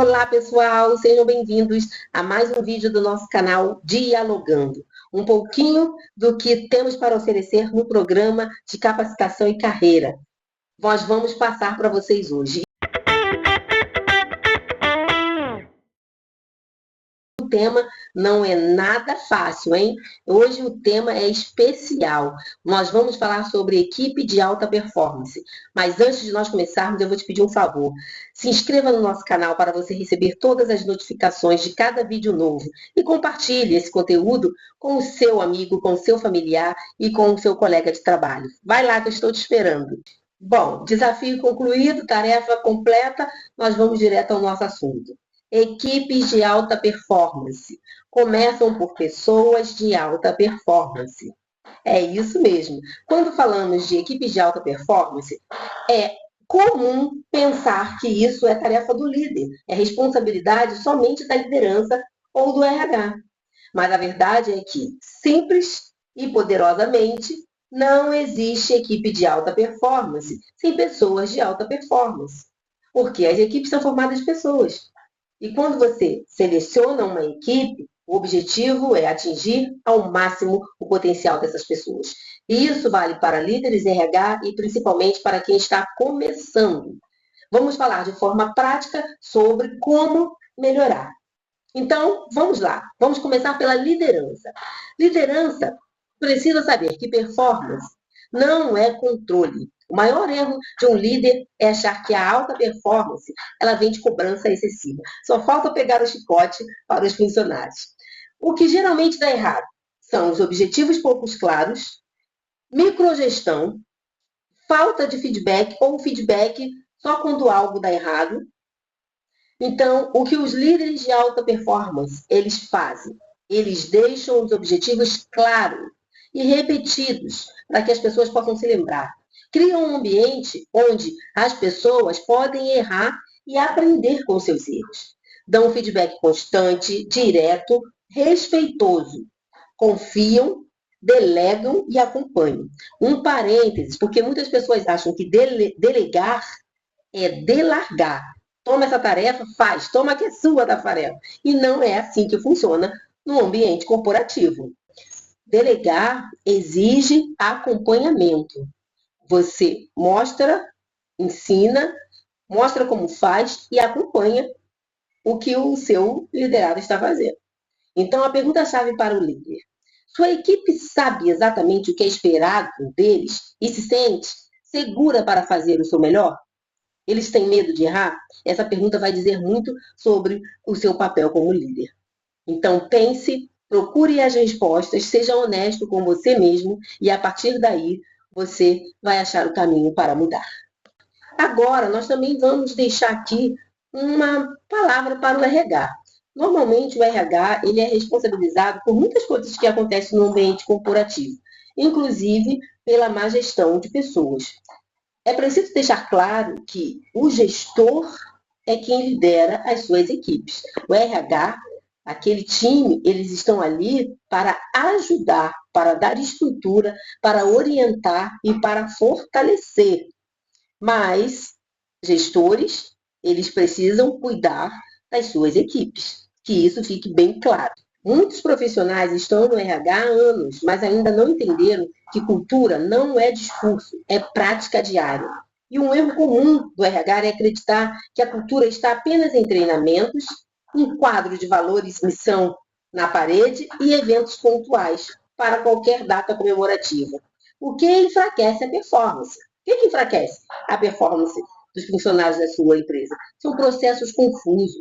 Olá, pessoal, sejam bem-vindos a mais um vídeo do nosso canal Dialogando. Um pouquinho do que temos para oferecer no programa de capacitação e carreira. Nós vamos passar para vocês hoje. O tema não é nada fácil, hein? Hoje o tema é especial. Nós vamos falar sobre equipe de alta performance. Mas antes de nós começarmos, eu vou te pedir um favor. Se inscreva no nosso canal para você receber todas as notificações de cada vídeo novo. E compartilhe esse conteúdo com o seu amigo, com o seu familiar e com o seu colega de trabalho. Vai lá que eu estou te esperando. Bom, desafio concluído, tarefa completa, nós vamos direto ao nosso assunto. Equipes de alta performance. Começam por pessoas de alta performance. É isso mesmo. Quando falamos de equipes de alta performance, é comum pensar que isso é tarefa do líder, é responsabilidade somente da liderança ou do RH. Mas a verdade é que, simples e poderosamente, não existe equipe de alta performance sem pessoas de alta performance. Porque as equipes são formadas de pessoas. E quando você seleciona uma equipe, o objetivo é atingir ao máximo o potencial dessas pessoas. E isso vale para líderes RH e principalmente para quem está começando. Vamos falar de forma prática sobre como melhorar. Então, vamos lá. Vamos começar pela liderança. Liderança precisa saber que performance não é controle. O maior erro de um líder é achar que a alta performance ela vem de cobrança excessiva. Só falta pegar o chicote para os funcionários. O que geralmente dá errado são os objetivos pouco claros, microgestão, falta de feedback ou feedback só quando algo dá errado. Então, o que os líderes de alta performance eles fazem? Eles deixam os objetivos claros e repetidos para que as pessoas possam se lembrar. Criam um ambiente onde as pessoas podem errar e aprender com seus erros. Dão um feedback constante, direto, respeitoso. Confiam, delegam e acompanham. Um parênteses, porque muitas pessoas acham que delegar é delargar. Toma essa tarefa, faz. Toma que é sua, Tafarel. E não é assim que funciona no ambiente corporativo. Delegar exige acompanhamento. Você mostra, ensina, mostra como faz e acompanha o que o seu liderado está fazendo. Então, a pergunta-chave para o líder. Sua equipe sabe exatamente o que é esperado deles e se sente segura para fazer o seu melhor? Eles têm medo de errar? Essa pergunta vai dizer muito sobre o seu papel como líder. Então, pense, procure as respostas, seja honesto com você mesmo e, a partir daí, você vai achar o caminho para mudar. Agora, nós também vamos deixar aqui uma palavra para o RH. Normalmente, o RH ele é responsabilizado por muitas coisas que acontecem no ambiente corporativo, inclusive pela má gestão de pessoas. É preciso deixar claro que o gestor é quem lidera as suas equipes. O RH, aquele time, eles estão ali para ajudar, para dar estrutura, para orientar e para fortalecer. Mas gestores, eles precisam cuidar das suas equipes. Que isso fique bem claro. Muitos profissionais estão no RH há anos, mas ainda não entenderam que cultura não é discurso, é prática diária. E um erro comum do RH é acreditar que a cultura está apenas em treinamentos, um quadro de valores, missão na parede e eventos pontuais para qualquer data comemorativa, o que enfraquece a performance. O que enfraquece a performance dos funcionários da sua empresa? São processos confusos,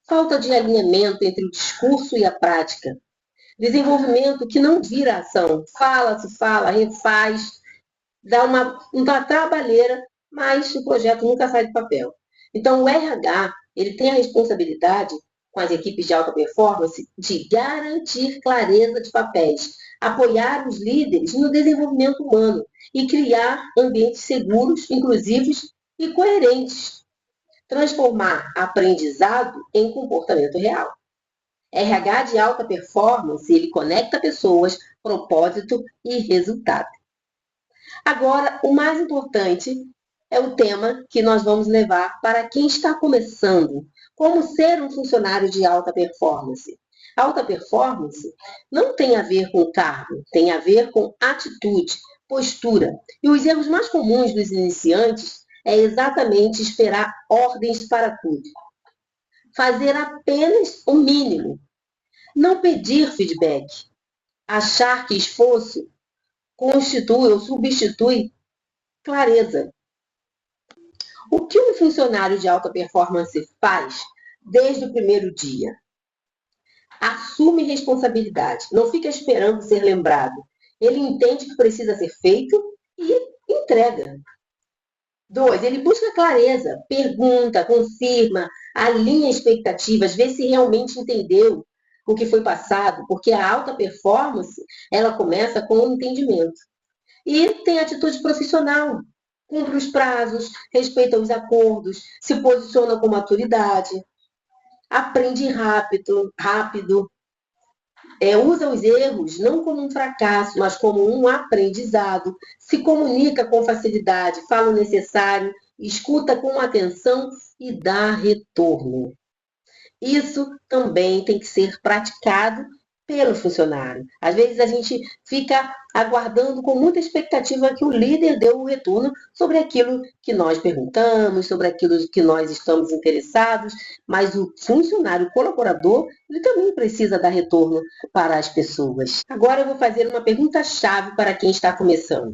falta de alinhamento entre o discurso e a prática, desenvolvimento que não vira ação, se fala, refaz, dá uma trabalheira, mas o projeto nunca sai do papel. Então, o RH ele tem a responsabilidade, com as equipes de alta performance, de garantir clareza de papéis, apoiar os líderes no desenvolvimento humano e criar ambientes seguros, inclusivos e coerentes. Transformar aprendizado em comportamento real. RH de alta performance, ele conecta pessoas, propósito e resultado. Agora, o mais importante é o tema que nós vamos levar para quem está começando. Como ser um funcionário de alta performance? Alta performance não tem a ver com cargo, tem a ver com atitude, postura. E os erros mais comuns dos iniciantes é exatamente esperar ordens para tudo. Fazer apenas o mínimo. Não pedir feedback. Achar que esforço constitui ou substitui clareza. O que um funcionário de alta performance faz desde o primeiro dia? Assume responsabilidade, não fica esperando ser lembrado. Ele entende que precisa ser feito e entrega. 2, ele busca clareza, pergunta, confirma, alinha expectativas, vê se realmente entendeu o que foi passado, porque a alta performance, ela começa com o entendimento. E tem atitude profissional, cumpre os prazos, respeita os acordos, se posiciona com maturidade, aprende rápido, usa os erros não como um fracasso, mas como um aprendizado, se comunica com facilidade, fala o necessário, escuta com atenção e dá retorno. Isso também tem que ser praticado pelo funcionário. Às vezes a gente fica aguardando com muita expectativa que o líder dê o retorno sobre aquilo que nós perguntamos, sobre aquilo que nós estamos interessados, mas o funcionário, o colaborador, ele também precisa dar retorno para as pessoas. Agora eu vou fazer uma pergunta-chave para quem está começando.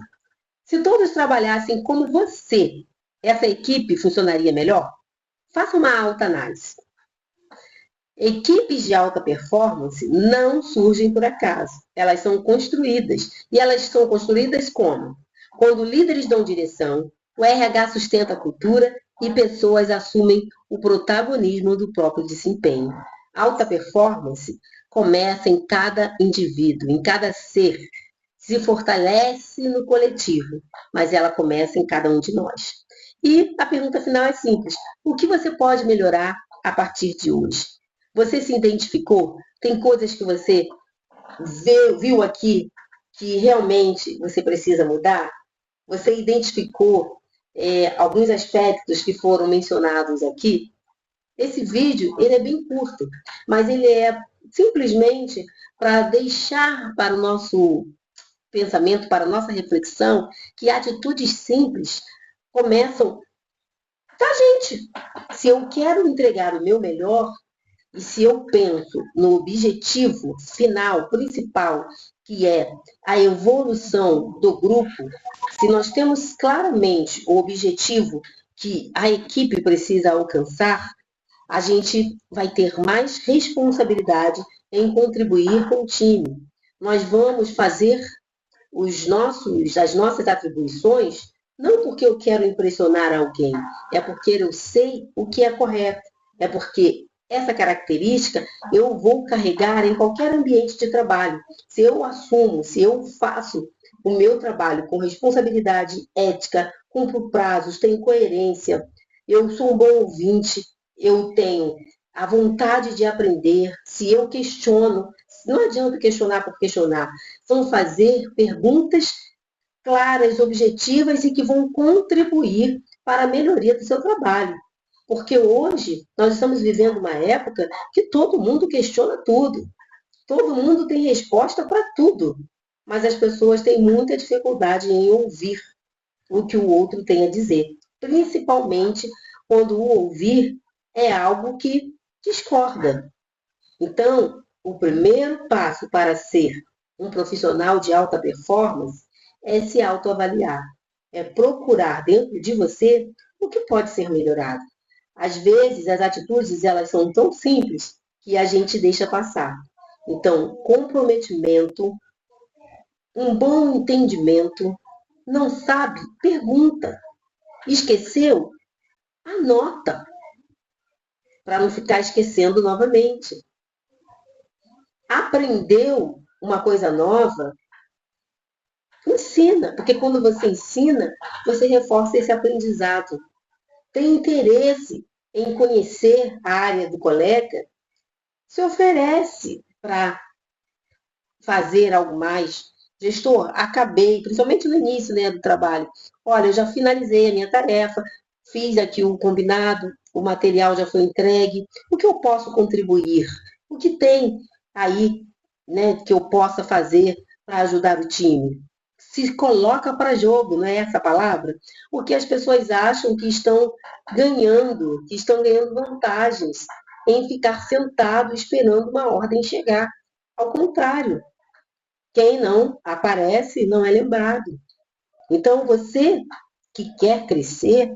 Se todos trabalhassem como você, essa equipe funcionaria melhor? Faça uma autoanálise. Equipes de alta performance não surgem por acaso. Elas são construídas. E elas são construídas como? Quando líderes dão direção, o RH sustenta a cultura e pessoas assumem o protagonismo do próprio desempenho. Alta performance começa em cada indivíduo, em cada ser. Se fortalece no coletivo, mas ela começa em cada um de nós. E a pergunta final é simples. O que você pode melhorar a partir de hoje? Você se identificou? Tem coisas que você viu aqui que realmente você precisa mudar? Você identificou alguns aspectos que foram mencionados aqui? Esse vídeo ele é bem curto, mas ele é simplesmente para deixar para o nosso pensamento, para a nossa reflexão, que atitudes simples começam da gente. Se eu quero entregar o meu melhor, e se eu penso no objetivo final, principal, que é a evolução do grupo, se nós temos claramente o objetivo que a equipe precisa alcançar, a gente vai ter mais responsabilidade em contribuir com o time. Nós vamos fazer as nossas atribuições não porque eu quero impressionar alguém, é porque eu sei o que é correto, é porque essa característica eu vou carregar em qualquer ambiente de trabalho. Se eu assumo, se eu faço o meu trabalho com responsabilidade ética, cumpro prazos, tenho coerência, eu sou um bom ouvinte, eu tenho a vontade de aprender, se eu questiono, não adianta questionar por questionar, são fazer perguntas claras, objetivas e que vão contribuir para a melhoria do seu trabalho. Porque hoje nós estamos vivendo uma época que todo mundo questiona tudo. Todo mundo tem resposta para tudo. Mas as pessoas têm muita dificuldade em ouvir o que o outro tem a dizer. Principalmente quando o ouvir é algo que discorda. Então, o primeiro passo para ser um profissional de alta performance é se autoavaliar. É procurar dentro de você o que pode ser melhorado. Às vezes, as atitudes elas são tão simples que a gente deixa passar. Então, comprometimento, um bom entendimento, não sabe? Pergunta. Esqueceu? Anota, para não ficar esquecendo novamente. Aprendeu uma coisa nova? Ensina, porque quando você ensina, você reforça esse aprendizado. Tem interesse em conhecer a área do colega, se oferece para fazer algo mais. Gestor, acabei, principalmente no início do trabalho. Olha, eu já finalizei a minha tarefa, fiz aqui o combinado, o material já foi entregue, o que eu posso contribuir, o que tem aí, né, que eu possa fazer para ajudar o time. Se coloca para jogo, não é essa a palavra? Porque as pessoas acham que estão ganhando vantagens em ficar sentado esperando uma ordem chegar. Ao contrário, quem não aparece não é lembrado. Então, você que quer crescer,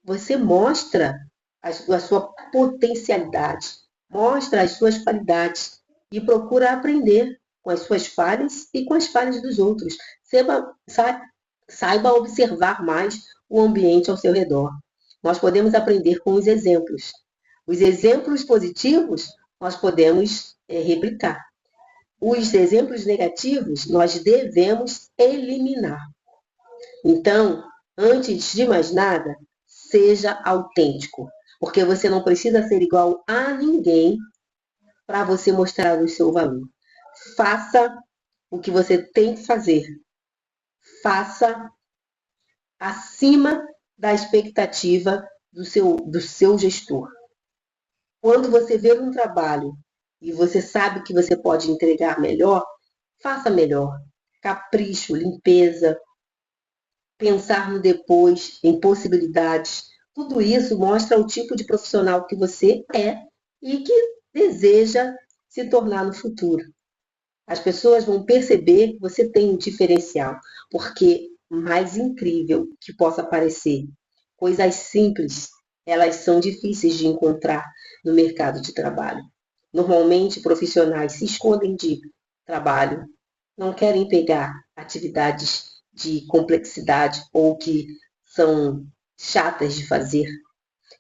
você mostra a sua potencialidade, mostra as suas qualidades e procura aprender com as suas falhas e com as falhas dos outros. Saiba observar mais o ambiente ao seu redor. Nós podemos aprender com os exemplos. Os exemplos positivos nós podemos replicar. Os exemplos negativos nós devemos eliminar. Então, antes de mais nada, seja autêntico, porque você não precisa ser igual a ninguém para você mostrar o seu valor. Faça o que você tem que fazer. Faça acima da expectativa do seu gestor. Quando você vê um trabalho e você sabe que você pode entregar melhor, faça melhor. Capricho, limpeza, pensar no depois, em possibilidades. Tudo isso mostra o tipo de profissional que você é e que deseja se tornar no futuro. As pessoas vão perceber que você tem um diferencial, porque mais incrível que possa parecer, coisas simples, elas são difíceis de encontrar no mercado de trabalho. Normalmente, profissionais se escondem de trabalho, não querem pegar atividades de complexidade ou que são chatas de fazer,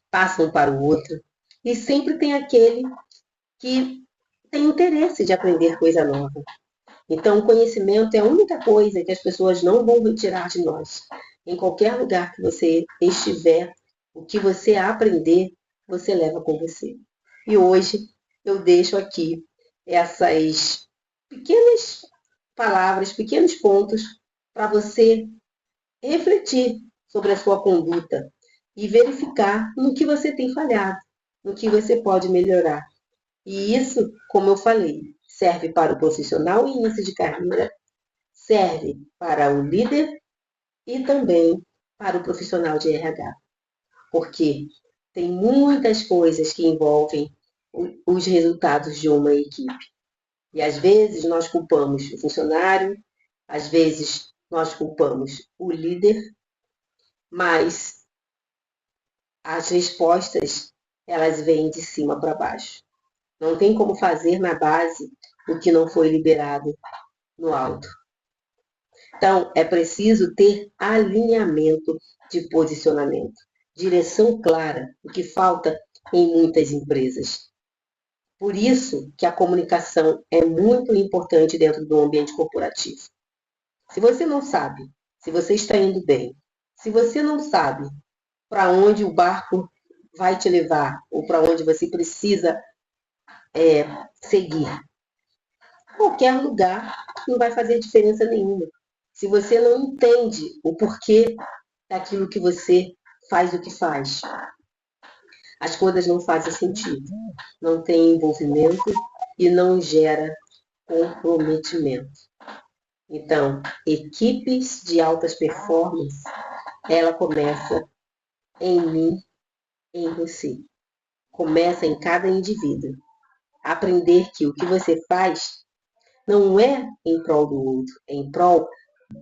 passam para o outro, e sempre tem aquele que tem interesse de aprender coisa nova. Então, o conhecimento é a única coisa que as pessoas não vão retirar de nós. Em qualquer lugar que você estiver, o que você aprender, você leva com você. E hoje eu deixo aqui essas pequenas palavras, pequenos pontos para você refletir sobre a sua conduta e verificar no que você tem falhado, no que você pode melhorar. E isso, como eu falei, serve para o profissional em início de carreira, serve para o líder e também para o profissional de RH. Porque tem muitas coisas que envolvem os resultados de uma equipe. E às vezes nós culpamos o funcionário, às vezes nós culpamos o líder, mas as respostas elas vêm de cima para baixo. Não tem como fazer na base o que não foi liberado no alto. Então, é preciso ter alinhamento de posicionamento, direção clara, o que falta em muitas empresas. Por isso que a comunicação é muito importante dentro do ambiente corporativo. Se você não sabe se você está indo bem, se você não sabe para onde o barco vai te levar ou para onde você precisa seguir, qualquer lugar não vai fazer diferença nenhuma. Se você não entende o porquê daquilo que você faz o que faz, as coisas não fazem sentido, não tem envolvimento e não gera comprometimento. Então, equipes de altas performances, ela começa em mim, em você. Começa em cada indivíduo. Aprender que o que você faz não é em prol do outro, é em prol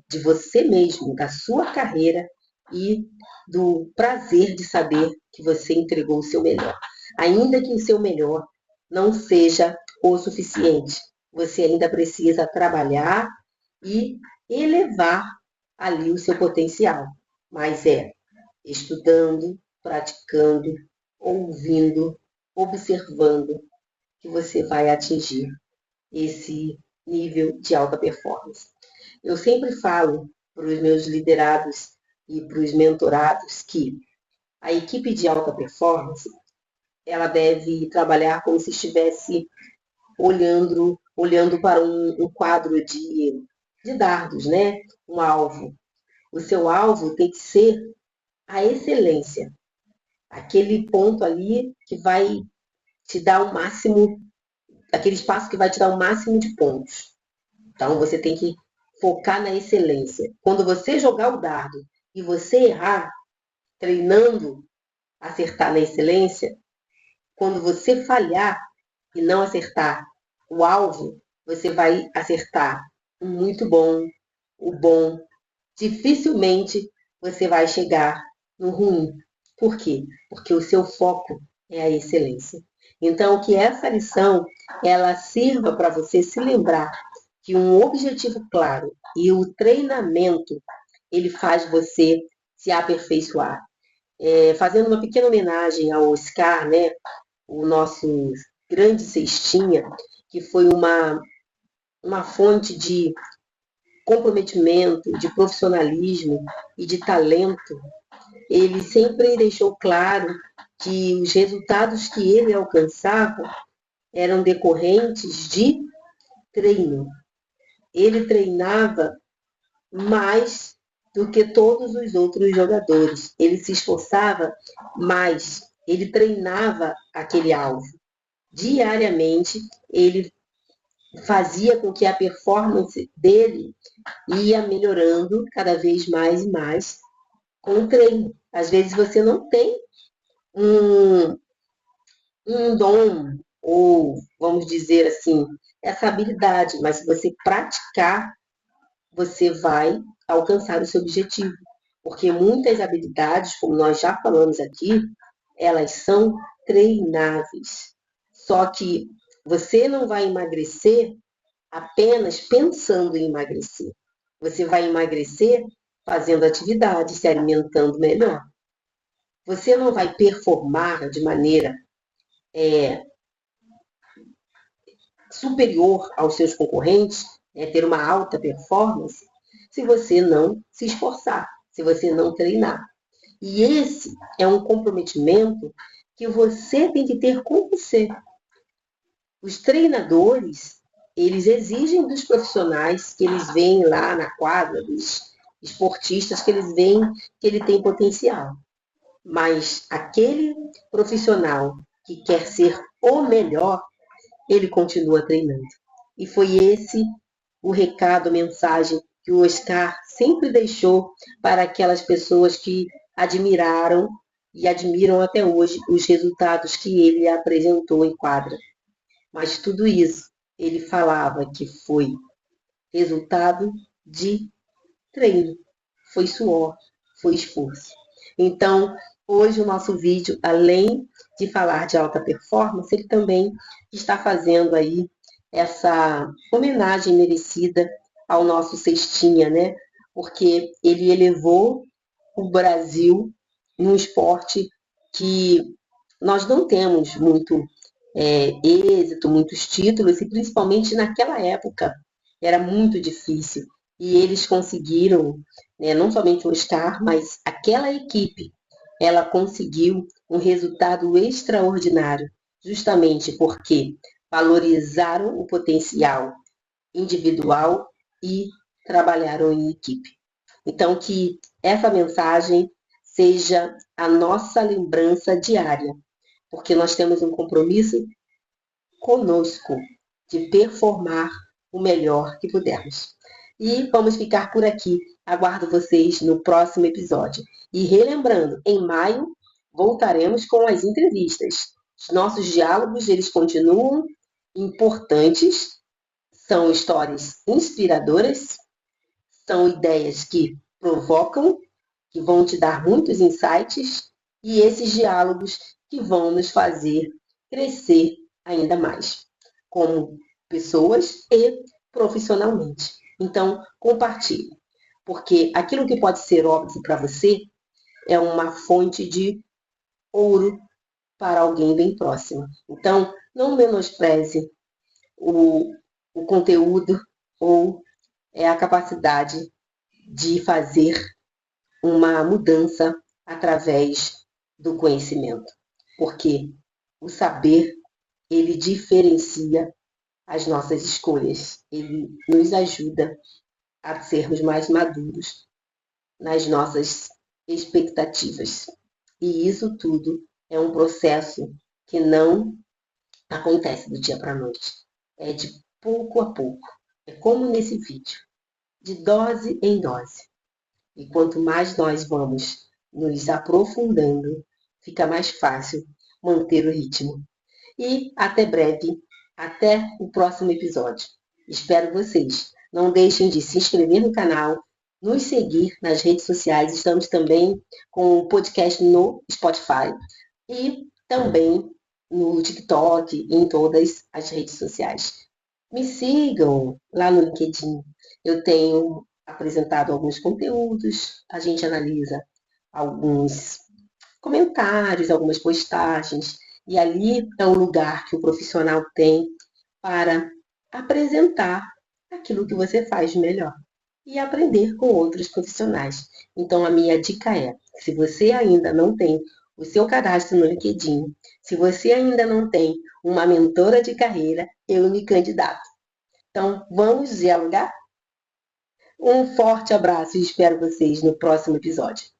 de você mesmo, da sua carreira e do prazer de saber que você entregou o seu melhor. Ainda que o seu melhor não seja o suficiente, você ainda precisa trabalhar e elevar ali o seu potencial. Mas é estudando, praticando, ouvindo, observando, que você vai atingir esse nível de alta performance. Eu sempre falo para os meus liderados e para os mentorados que a equipe de alta performance ela deve trabalhar como se estivesse olhando para um quadro de dardos, né? Um alvo. O seu alvo tem que ser a excelência. aquele ponto ali que vai te dar o máximo, aquele espaço que vai te dar o máximo de pontos. Então, você tem que focar na excelência. Quando você jogar o dardo e você errar, treinando acertar na excelência, quando você falhar e não acertar o alvo, você vai acertar o muito bom, o bom. Dificilmente você vai chegar no ruim. Por quê? Porque o seu foco é a excelência. Então, que essa lição ela sirva para você se lembrar que um objetivo claro e o treinamento ele faz você se aperfeiçoar. Fazendo uma pequena homenagem ao Oscar, né, o nosso grande cestinha, que foi uma fonte de comprometimento, de profissionalismo e de talento, ele sempre deixou claro que os resultados que ele alcançava eram decorrentes de treino. Ele treinava mais do que todos os outros jogadores. Ele se esforçava mais, ele treinava aquele alvo. Diariamente, ele fazia com que a performance dele ia melhorando cada vez mais e mais com o treino. Às vezes você não tem um, um dom, ou vamos dizer assim, essa habilidade, mas se você praticar, você vai alcançar o seu objetivo. Porque muitas habilidades, como nós já falamos aqui, elas são treináveis. Só que você não vai emagrecer apenas pensando em emagrecer. Você vai emagrecer fazendo atividade, se alimentando melhor. Você não vai performar de maneira superior aos seus concorrentes, ter uma alta performance, se você não se esforçar, se você não treinar. E esse é um comprometimento que você tem que ter com você. Os treinadores, eles exigem dos profissionais que eles veem lá na quadra, dos esportistas, que eles veem que ele tem potencial. Mas aquele profissional que quer ser o melhor, ele continua treinando. E foi esse o recado, a mensagem que o Oscar sempre deixou para aquelas pessoas que admiraram e admiram até hoje os resultados que ele apresentou em quadra. Mas tudo isso ele falava que foi resultado de treino, foi suor, foi esforço. Então, hoje o nosso vídeo, além de falar de alta performance, ele também está fazendo aí essa homenagem merecida ao nosso cestinha, né? Porque ele elevou o Brasil num esporte que nós não temos muito êxito, muitos títulos, e principalmente naquela época era muito difícil. E eles conseguiram, né, não somente o Oscar, mas aquela equipe, ela conseguiu um resultado extraordinário, justamente porque valorizaram o potencial individual e trabalharam em equipe. Então, que essa mensagem seja a nossa lembrança diária, porque nós temos um compromisso conosco de performar o melhor que pudermos. E vamos ficar por aqui. Aguardo vocês no próximo episódio. E relembrando, em maio voltaremos com as entrevistas. Os nossos diálogos, eles continuam importantes, são histórias inspiradoras, são ideias que provocam, que vão te dar muitos insights, e esses diálogos que vão nos fazer crescer ainda mais, como pessoas e profissionalmente. Então, compartilhe, porque aquilo que pode ser óbvio para você é uma fonte de ouro para alguém bem próximo. Então, não menospreze o conteúdo ou a capacidade de fazer uma mudança através do conhecimento, porque o saber ele diferencia as nossas escolhas, ele nos ajuda a sermos mais maduros nas nossas expectativas. E isso tudo é um processo que não acontece do dia para a noite. É de pouco a pouco. É como nesse vídeo, de dose em dose. E quanto mais nós vamos nos aprofundando, fica mais fácil manter o ritmo. E até breve, até o próximo episódio. Espero vocês. Não deixem de se inscrever no canal, nos seguir nas redes sociais. Estamos também com o podcast no Spotify e também no TikTok e em todas as redes sociais. Me sigam lá no LinkedIn. Eu tenho apresentado alguns conteúdos, a gente analisa alguns comentários, algumas postagens, e ali é o lugar que o profissional tem para apresentar aquilo que você faz de melhor e aprender com outros profissionais. Então, a minha dica é: se você ainda não tem o seu cadastro no LinkedIn, se você ainda não tem uma mentora de carreira, eu me candidato. Então, vamos dialogar? Um forte abraço e espero vocês no próximo episódio.